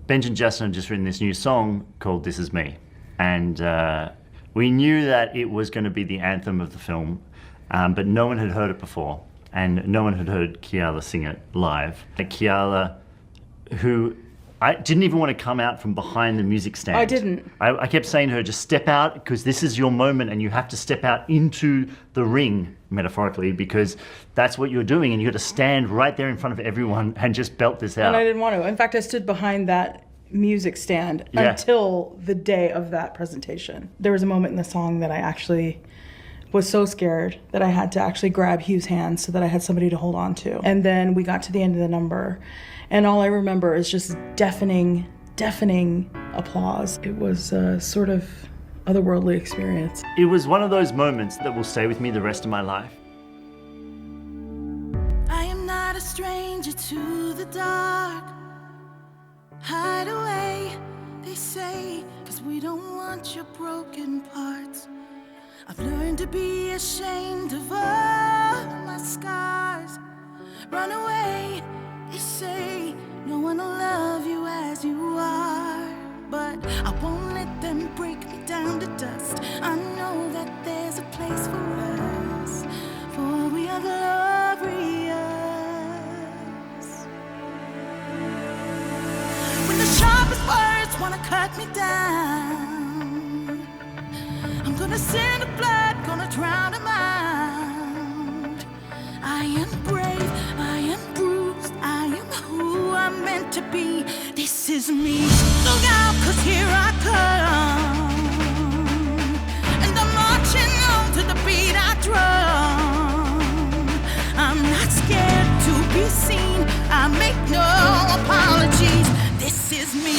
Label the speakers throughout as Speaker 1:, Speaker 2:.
Speaker 1: Benj and Justin had just written this new song called This Is Me. And we knew that it was going to be the anthem of the film, but no one had heard it before. And no one had heard Keala sing it live. Keala, who I didn't even want to come out from behind the music stand.
Speaker 2: I didn't.
Speaker 1: I kept saying to her, just step out, because this is your moment and you have to step out into the ring, metaphorically, because that's what you're doing, and you got to stand right there in front of everyone and just belt this out.
Speaker 2: And I didn't want to. In fact, I stood behind that music stand until the day of that presentation. There was a moment in the song that I actually was so scared that I had to actually grab Hugh's hand so that I had somebody to hold on to. And then we got to the end of the number, and all I remember is just deafening applause. It was a sort of otherworldly experience.
Speaker 1: It was one of those moments that will stay with me the rest of my life.
Speaker 3: I am not a stranger to the dark. Hide away, they say, 'cause we don't want your broken parts. I've learned to be ashamed of all my scars. Run away, they say, no one will love you as you are. But I won't let them break me down to dust. I know that there's a place for us, for we are glorious. When the sharpest words wanna cut me down, I'm gonna send the blood, gonna drown them out. I am brave, I am bruised, I am who I'm meant to be. This is me. Look out, 'cause here I come, and I'm marching on to the beat I drum. I'm not scared to be seen, I make no apologies. This is me.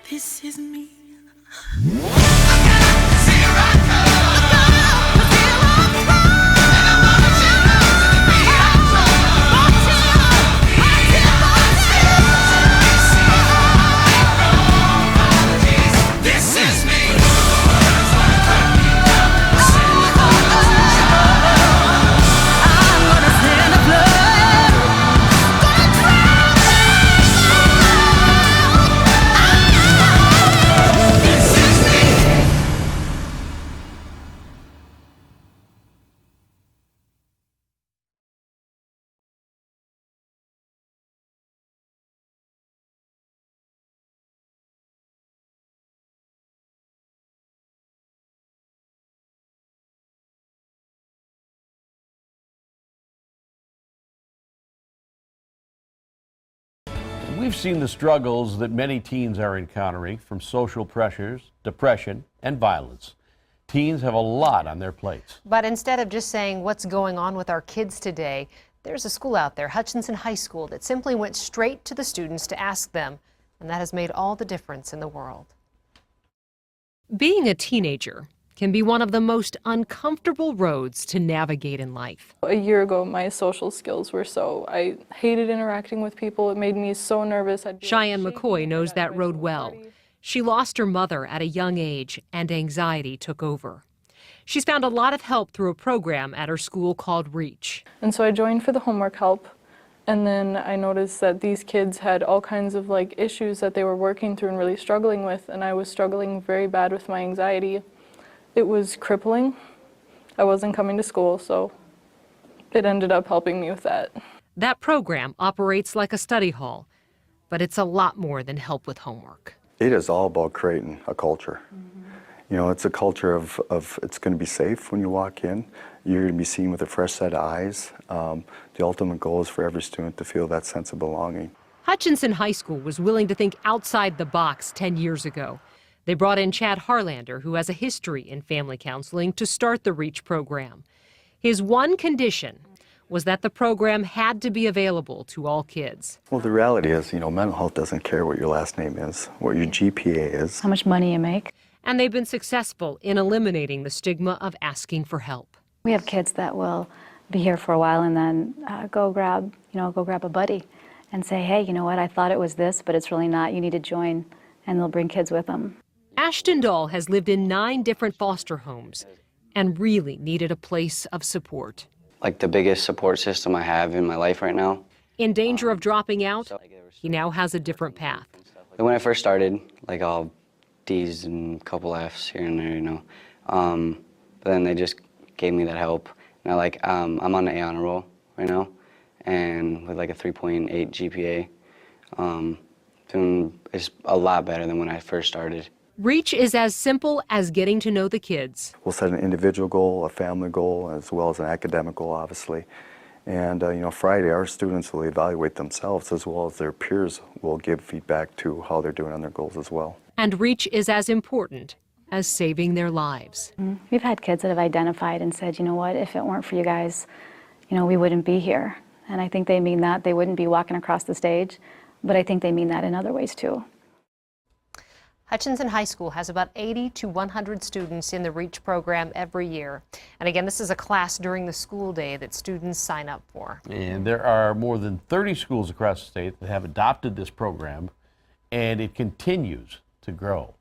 Speaker 3: This is me.
Speaker 4: We've seen the struggles that many teens are encountering, from social pressures, depression, and violence. Teens have a lot on their plates.
Speaker 5: But instead of just saying what's going on with our kids today, there's a school out there, Hutchinson High School, that simply went straight to the students to ask them, and that has made all the difference in the world.
Speaker 6: Being a teenager can be one of the most uncomfortable roads to navigate in life.
Speaker 7: A year ago, my social skills were I hated interacting with people. It made me so nervous.
Speaker 6: Cheyenne McCoy knows that road well. She lost her mother at a young age, and anxiety took over. She's found a lot of help through a program at her school called REACH.
Speaker 7: And so I joined for the homework help, and then I noticed that these kids had all kinds of issues that they were working through and really struggling with, and I was struggling very bad with my anxiety. It was crippling. I wasn't coming to school, so it ended up helping me with that.
Speaker 6: That program operates like a study hall, but it's a lot more than help with homework.
Speaker 8: It is all about creating a culture. You know, it's a culture of it's going to be safe when you walk in. You're going to be seen with a fresh set of eyes. The ultimate goal is for every student to feel that sense of belonging.
Speaker 6: Hutchinson High School was willing to think outside the box 10 years ago. They brought in Chad.harlander, who has a history in family counseling, to start the REACH program. His one condition was that the program had to be available to all kids.
Speaker 8: Well, the reality is, mental health doesn't care what your last name is, what your GPA is,
Speaker 9: how much money you make.
Speaker 6: And they've been successful in eliminating the stigma of asking for help.
Speaker 9: We have kids that will be here for a while and then go grab a buddy and say, hey, you know what, I thought it was this, but it's really not. You need to join, and they'll bring kids with them.
Speaker 6: Ashton Dahl has lived in 9 different foster homes and really needed a place of support.
Speaker 10: Like the biggest support system I have in my life right now.
Speaker 6: In danger of dropping out, he now has a different path.
Speaker 10: When I first started, all D's and a couple F's here and there, but then they just gave me that help. Now, I'm on the A honor roll right now, and with a 3.8 GPA, it's a lot better than when I first started.
Speaker 6: REACH is as simple as getting to know the kids.
Speaker 8: We'll set an individual goal, a family goal, as well as an academic goal, obviously. And, Friday, our students will evaluate themselves, as well as their peers will give feedback to how they're doing on their goals as well.
Speaker 6: And REACH is as important as saving their lives.
Speaker 9: We've had kids that have identified and said, you know what, if it weren't for you guys, we wouldn't be here. And I think they mean that. They wouldn't be walking across the stage, but I think they mean that in other ways, too.
Speaker 5: Hutchinson High School has about 80 to 100 students in the REACH program every year. And again, this is a class during the school day that students sign up for.
Speaker 4: And there are more than 30 schools across the state that have adopted this program, and it continues to grow.